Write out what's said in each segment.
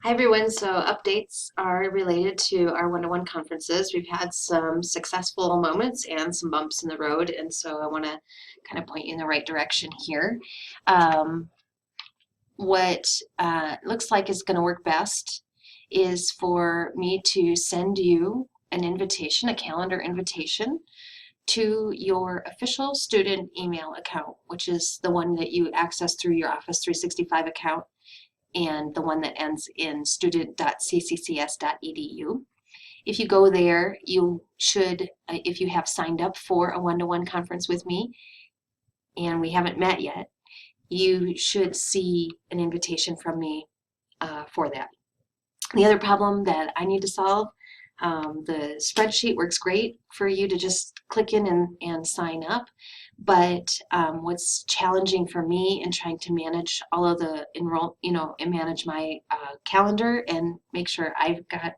Hi everyone, so updates are related to our one-to-one conferences. We've had some successful moments and some bumps in the road, and so I want to kind of point you in the right direction here. What looks like is going to work best is for me to send you an invitation, a calendar invitation, to your official student email account, which is the one that you access through your Office 365 account, and the one that ends in student.cccs.edu. If you go there, you should, if you have signed up for a one-to-one conference with me, and we haven't met yet, you should see an invitation from me for that. The other problem that I need to solve, the spreadsheet works great for you to just click in and sign up. But what's challenging for me in trying to manage all of the and manage my calendar and make sure I've got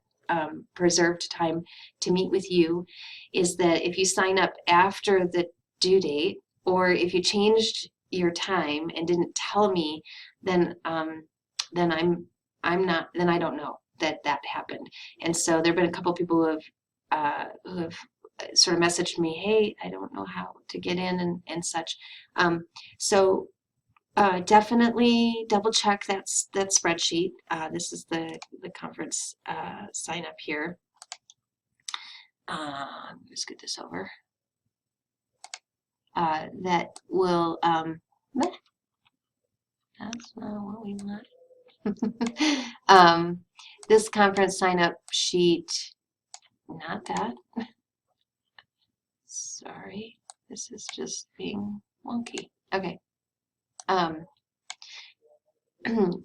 preserved time to meet with you is that if you sign up after the due date, or if you changed your time and didn't tell me, then I don't know that happened. And so there have been a couple people who have sort of messaged me, hey, I don't know how to get in and such. So definitely double check that spreadsheet. This is the conference sign up here. Let's get this over. That will, that's not what we want. This conference sign up sheet, not that. Sorry, this is just being wonky. Okay.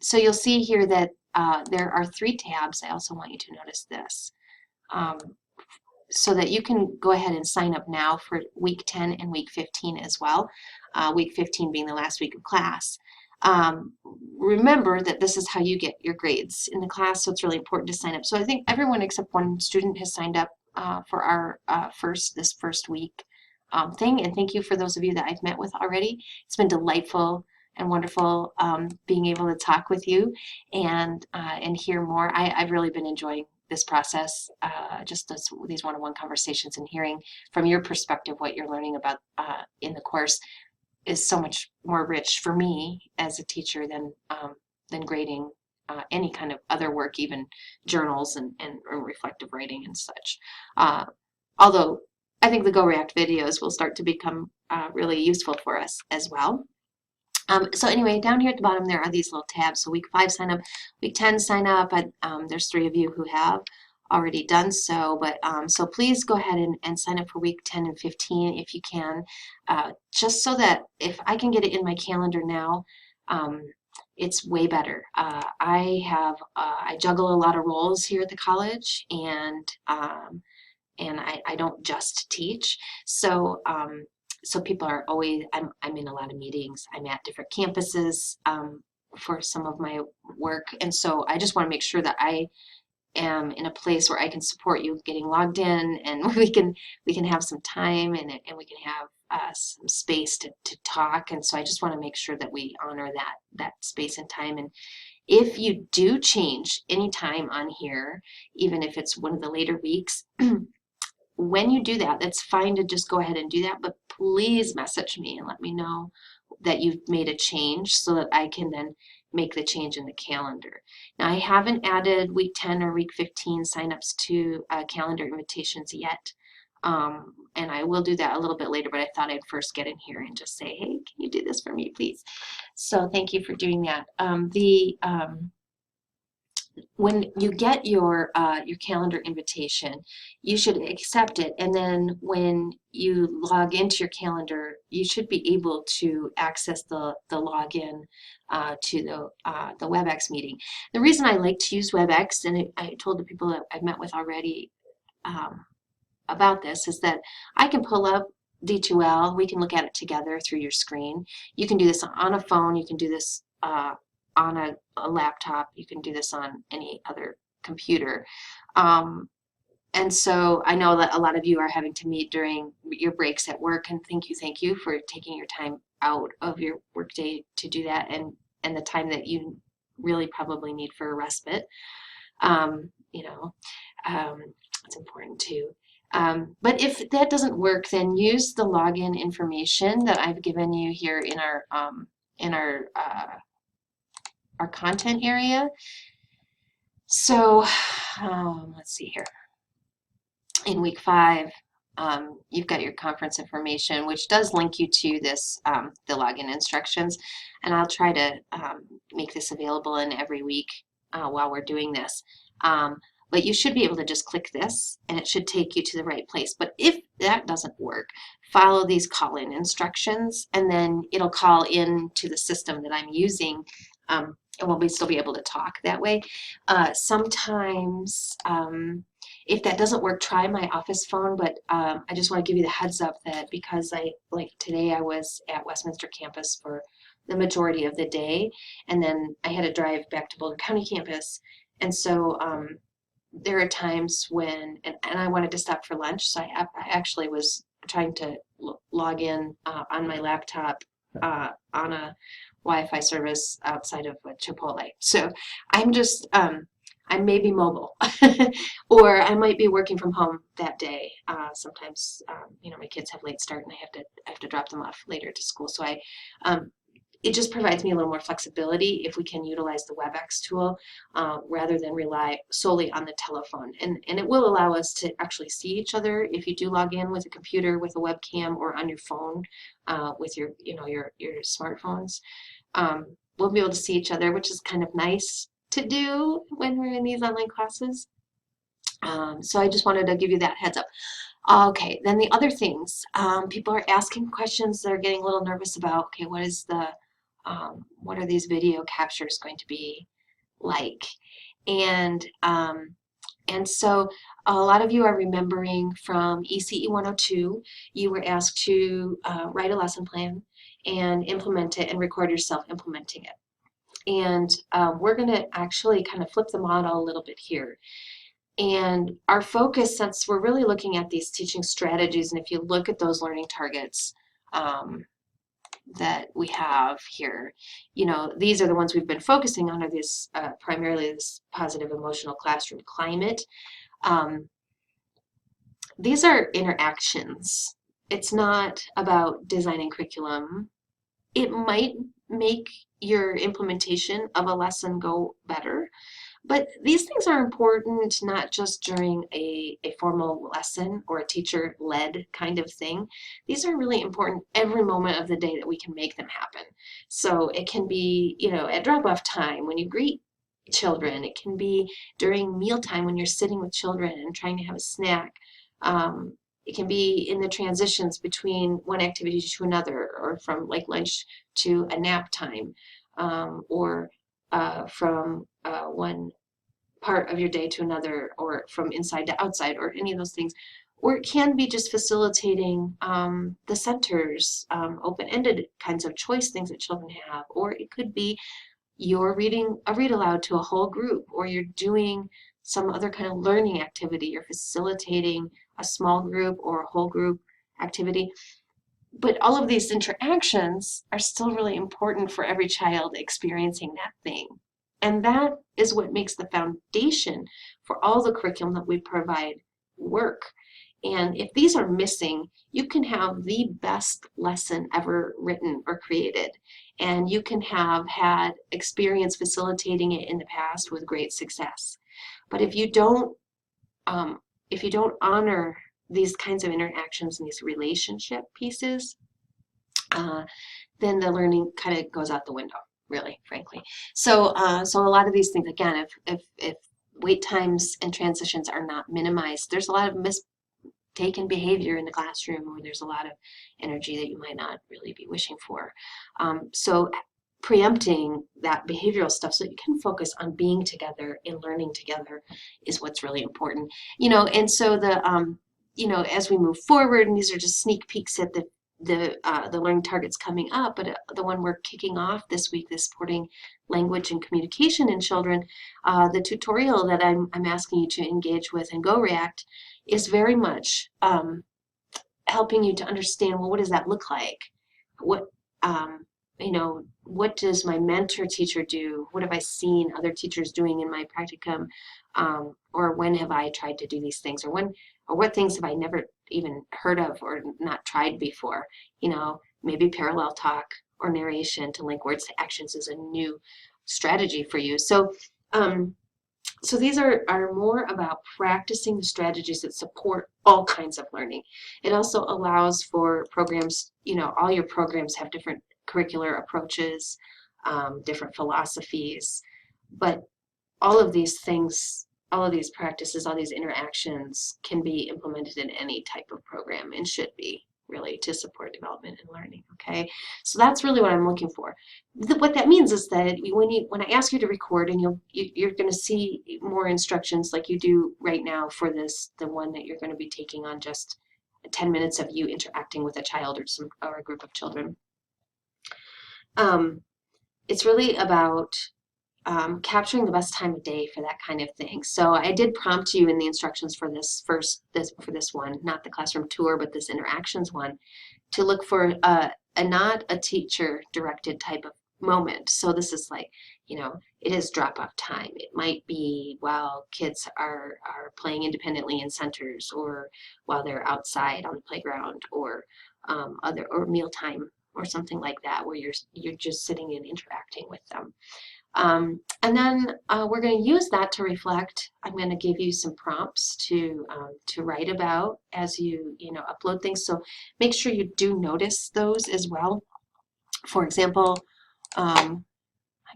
So you'll see here that there are 3 tabs. I also want you to notice this. So that you can go ahead and sign up now for week 10 and week 15 as well. Week 15 being the last week of class. Remember that this is how you get your grades in the class, so it's really important to sign up. So I think everyone except one student has signed up for our this first week thing, and thank you for those of you that I've met with already. It's been delightful and wonderful being able to talk with you and hear more. I've really been enjoying this process, just these one-on-one conversations, and hearing from your perspective what you're learning about in the course is so much more rich for me as a teacher than grading any kind of other work, even journals and reflective writing and such. Although I think the Go React videos will start to become really useful for us as well. So anyway, down here at the bottom there are these little tabs. So week 5 sign up, week 10 sign up. There's 3 of you who have already done so, but so please go ahead and sign up for week 10 and 15 if you can, just so that if I can get it in my calendar now, it's way better. I juggle a lot of roles here at the college, and I don't just teach, so so people are always, I'm in a lot of meetings, I'm at different campuses for some of my work, and so I just want to make sure that I am in a place where I can support you getting logged in, and we can have some time, and we can have some space to talk. And so I just want to make sure that we honor that space and time. And if you do change any time on here, even if it's one of the later weeks, when you do that, that's fine to just go ahead and do that, but please message me and let me know that you've made a change so that I can then make the change in the calendar. Now, I haven't added week 10 or week 15 signups to calendar invitations yet, and I will do that a little bit later, but I thought I'd first get in here and just say, hey, can you do this for me, please? So thank you for doing that. When you get your calendar invitation, you should accept it, and then when you log into your calendar, you should be able to access the login to the WebEx meeting. The reason I like to use WebEx, and I told the people that I've met with already about this, is that I can pull up D2L, we can look at it together through your screen. You can do this on a phone, you can do this on a laptop, you can do this on any other computer. And so I know that a lot of you are having to meet during your breaks at work, and thank you for taking your time out of your workday to do that, and the time that you really probably need for a respite. You know, it's important too. But if that doesn't work, then use the login information that I've given you here in in our content area. So let's see here. In week 5, you've got your conference information, which does link you to this, the login instructions, and I'll try to make this available in every week while we're doing this. But you should be able to just click this and it should take you to the right place. But if that doesn't work, follow these call-in instructions and then it'll call in to the system that I'm using, and we'll still be able to talk that way. Sometimes if that doesn't work, try my office phone, but I just want to give you the heads up that because like today I was at Westminster campus for the majority of the day, and then I had to drive back to Boulder County campus, and so there are times when, and I wanted to stop for lunch, so I actually was trying to log in on my laptop on a Wi-Fi service outside of Chipotle. So I'm just, I may be mobile, or I might be working from home that day. Sometimes, you know, my kids have late start, and I have to drop them off later to school. So it just provides me a little more flexibility if we can utilize the WebEx tool rather than rely solely on the telephone. And it will allow us to actually see each other if you do log in with a computer, with a webcam, or on your phone with your, you know, your smartphones. We'll be able to see each other, which is kind of nice to do when we're in these online classes. So I just wanted to give you that heads up. Okay, then the other things, people are asking questions. They're getting a little nervous about, okay, what is the, what are these video captures going to be like? And so a lot of you are remembering from ECE 102, you were asked to write a lesson plan and implement it and record yourself implementing it. And we're going to actually kind of flip the model a little bit here. And our focus, since we're really looking at these teaching strategies, and if you look at those learning targets that we have here, you know, these are the ones we've been focusing on, are this primarily this positive emotional classroom climate. These are interactions. It's not about designing curriculum. It might make your implementation of a lesson go better, but these things are important not just during a formal lesson or a teacher-led kind of thing. These are really important every moment of the day that we can make them happen. So it can be, you know, at drop-off time when you greet children. It can be during mealtime when you're sitting with children and trying to have a snack. It can be in the transitions between one activity to another, or from like lunch to a nap time, or from one part of your day to another, or from inside to outside, or any of those things. Or it can be just facilitating the centers, open-ended kinds of choice things that children have. Or it could be you're reading a read aloud to a whole group, or you're doing some other kind of learning activity. You're facilitating a small group or a whole group activity. But all of these interactions are still really important for every child experiencing that thing. And that is what makes the foundation for all the curriculum that we provide work. And if these are missing, you can have the best lesson ever written or created. And you can have had experience facilitating it in the past with great success. But if you don't honor these kinds of interactions and these relationship pieces, then the learning kind of goes out the window, really, frankly. So so a lot of these things, again, if wait times and transitions are not minimized, there's a lot of mistaken behavior in the classroom, or there's a lot of energy that you might not really be wishing for. So preempting that behavioral stuff so that you can focus on being together and learning together is what's really important. You know, and so the you know, as we move forward, and these are just sneak peeks at the learning targets coming up, but the one we're kicking off this week, this supporting language and communication in children, the tutorial that I'm asking you to engage with and go react is very much helping you to understand, well, what does that look like? What what does my mentor teacher do? What have I seen other teachers doing in my practicum? Or when have I tried to do these things? Or what things have I never even heard of or not tried before? Maybe parallel talk or narration to link words to actions is a new strategy for you. So these are more about practicing the strategies that support all kinds of learning. It also allows for programs, all your programs have different curricular approaches, different philosophies, but all of these things, all of these practices, all these interactions can be implemented in any type of program and should be really to support development and learning. Okay, so that's really what I'm looking for. What that means is that when I ask you to record, and you're going to see more instructions like you do right now for the one that you're going to be taking on just 10 minutes of you interacting with a child or a group of children. It's really about capturing the best time of day for that kind of thing. So I did prompt you in the instructions for this one, not the classroom tour, but this interactions one, to look for not a teacher directed type of moment. So this is like, it is drop off time. It might be while kids are playing independently in centers, or while they're outside on the playground, or mealtime or something like that, where you're just sitting and interacting with them. And then we're going to use that to reflect. I'm going to give you some prompts to write about as you upload things. So make sure you do notice those as well. For example, I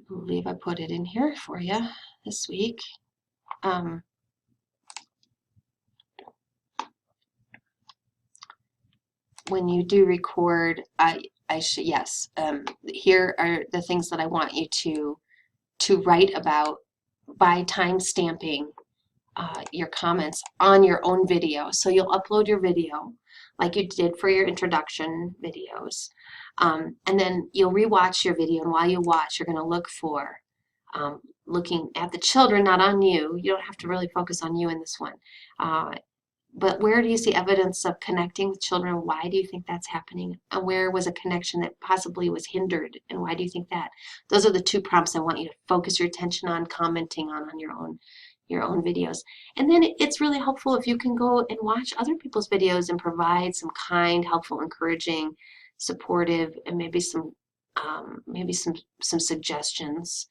believe I put it in here for you this week. When you do record, yes. Here are the things that I want you to write about by time stamping your comments on your own video. So you'll upload your video like you did for your introduction videos. And then you'll rewatch your video, and while you watch, you're going to look for looking at the children, not on you. You don't have to really focus on you in this one. But where do you see evidence of connecting with children? Why do you think that's happening? And where was a connection that possibly was hindered? And why do you think that? Those are the two prompts I want you to focus your attention on commenting on your own videos. And then it's really helpful if you can go and watch other people's videos and provide some kind, helpful, encouraging, supportive, and maybe some suggestions.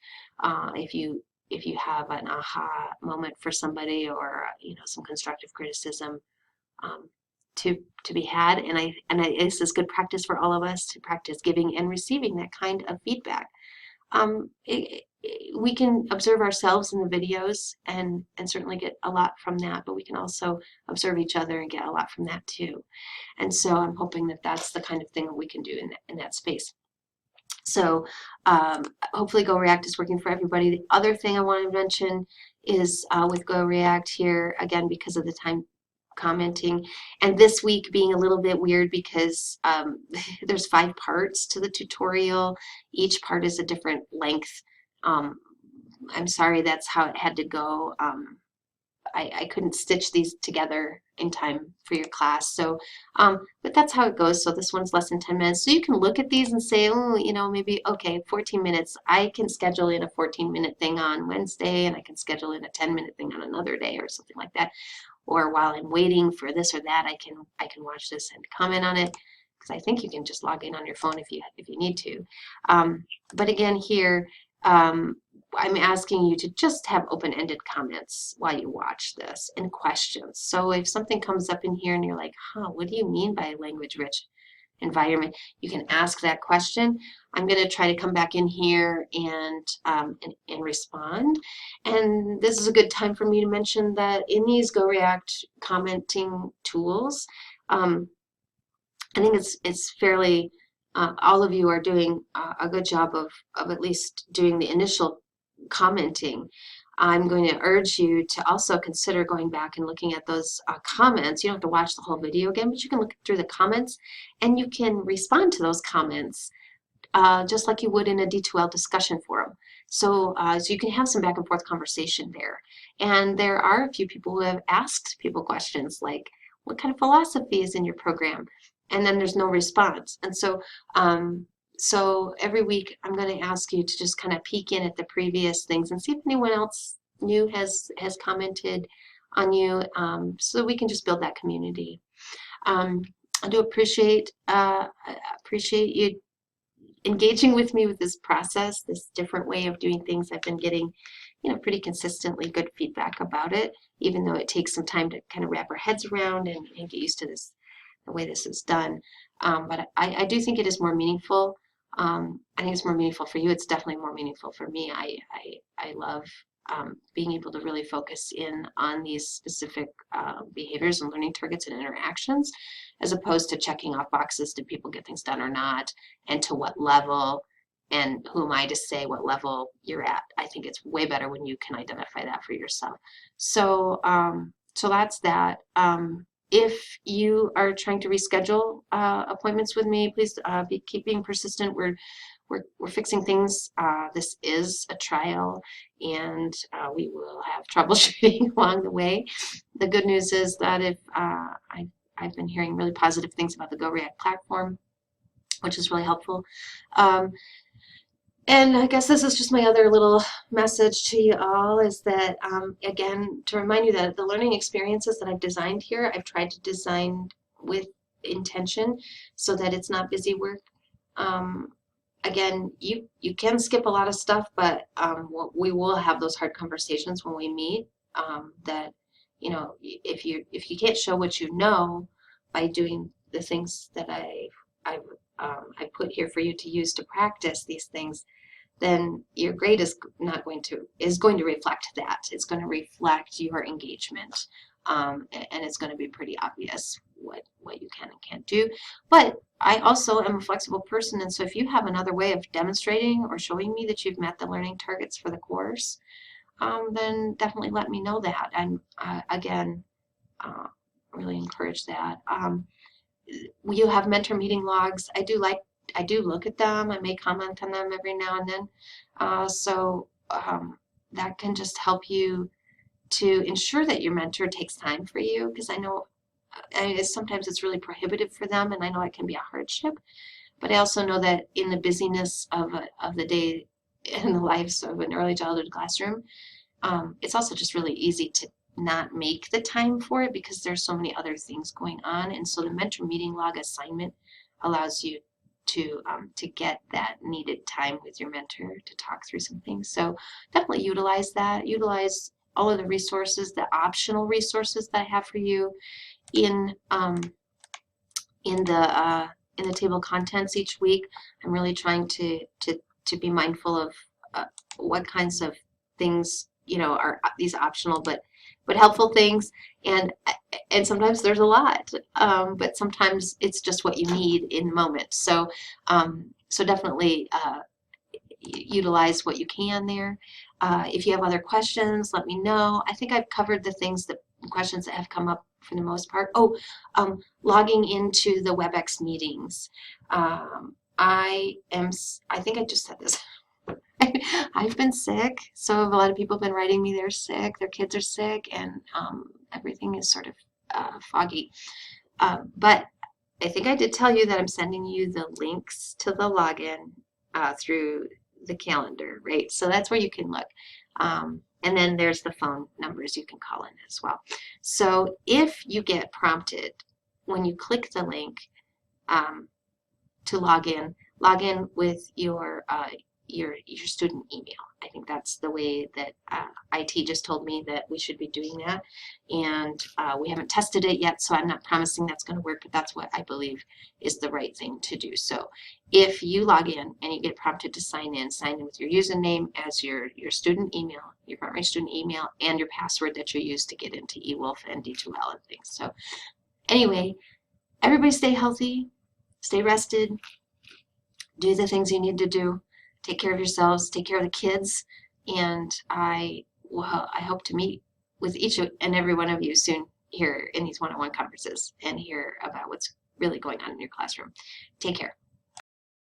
If you have an aha moment for somebody, or some constructive criticism to be had, this is good practice for all of us to practice giving and receiving that kind of feedback. We can observe ourselves in the videos and certainly get a lot from that, but we can also observe each other and get a lot from that too. And so I'm hoping that that's the kind of thing that we can do in that space. So hopefully GoReact is working for everybody. The other thing I want to mention is with GoReact here, again, because of the time commenting, and this week being a little bit weird because there's 5 parts to the tutorial. Each part is a different length. I'm sorry, that's how it had to go. I couldn't stitch these together in time for your class. So, but that's how it goes. So this one's less than 10 minutes. So you can look at these and say, oh, maybe, okay, 14 minutes. I can schedule in a 14-minute thing on Wednesday, and I can schedule in a 10-minute thing on another day or something like that. Or while I'm waiting for this or that, I can watch this and comment on it, because I think you can just log in on your phone if you need to. But again, here, I'm asking you to just have open-ended comments while you watch this, and questions. So if something comes up in here and you're like, what do you mean by language-rich environment? You can ask that question. I'm going to try to come back in here and respond. And this is a good time for me to mention that in these GoReact commenting tools, I think it's fairly, all of you are doing a good job of at least doing the initial commenting. I'm going to urge you to also consider going back and looking at those comments. You don't have to watch the whole video again, but you can look through the comments and you can respond to those comments just like you would in a D2L discussion forum. So you can have some back and forth conversation there. And there are a few people who have asked people questions like, what kind of philosophy is in your program? And then there's no response. And so So every week I'm going to ask you to just kind of peek in at the previous things and see if anyone else new has commented on you, so that we can just build that community. I do appreciate you engaging with me with this process, this different way of doing things. I've been getting, pretty consistently good feedback about it, even though it takes some time to kind of wrap our heads around and get used to this, the way this is done. But I do think it is more meaningful. I think it's more meaningful for you. It's definitely more meaningful for me. I love being able to really focus in on these specific behaviors and learning targets and interactions, as opposed to checking off boxes. Did people get things done or not? And to what level? And who am I to say what level you're at? I think it's way better when you can identify that for yourself. So, so that's that. If you are trying to reschedule appointments with me, please keep being persistent. We're fixing things. This is a trial, and we will have troubleshooting along the way. The good news is that if I've been hearing really positive things about the GoReact platform, which is really helpful. And I guess this is just my other little message to you all, is that, again, to remind you that the learning experiences that I've designed here, I've tried to design with intention so that it's not busy work. Again, you can skip a lot of stuff, but we will have those hard conversations when we meet, that, if you can't show what you know by doing the things that I put here for you to use to practice these things, then your grade is going to reflect that. It's going to reflect your engagement, and it's going to be pretty obvious what you can and can't do. But I also am a flexible person, and so if you have another way of demonstrating or showing me that you've met the learning targets for the course, then definitely let me know that. And again, really encourage that. You have mentor meeting logs. I do look at them. I may comment on them every now and then. So that can just help you to ensure that your mentor takes time for you, because I know sometimes it's really prohibitive for them, and I know it can be a hardship. But I also know that in the busyness of the day in the lives of an early childhood classroom, it's also just really easy to not make the time for it because there's so many other things going on. And so the mentor meeting log assignment allows you to get that needed time with your mentor to talk through some things. So definitely utilize that. Utilize all of the resources, the optional resources that I have for you in the table of contents each week. I'm really trying to be mindful of what kinds of things are these optional but helpful things, and sometimes there's a lot, but sometimes it's just what you need in the moment. So so definitely utilize what you can there. If you have other questions, let me know. I think I've covered the questions that have come up for the most part. Oh, logging into the WebEx meetings. I think I just said this. I've been sick, so a lot of people have been writing me they're sick, their kids are sick, and everything is sort of foggy. But I think I did tell you that I'm sending you the links to the login through the calendar, right? So that's where you can look. And then there's the phone numbers you can call in as well. So if you get prompted when you click the link to log in with your student email. I think that's the way that IT just told me that we should be doing that. And we haven't tested it yet, so I'm not promising that's going to work, but that's what I believe is the right thing to do. So if you log in and you get prompted to sign in with your username as your student email, your primary student email, and your password that you use to get into eWolf and D2L and things. So anyway, everybody stay healthy, stay rested, do the things you need to do. Take care of yourselves, take care of the kids, and I hope to meet with each and every one of you soon here in these one-on-one conferences and hear about what's really going on in your classroom. Take care.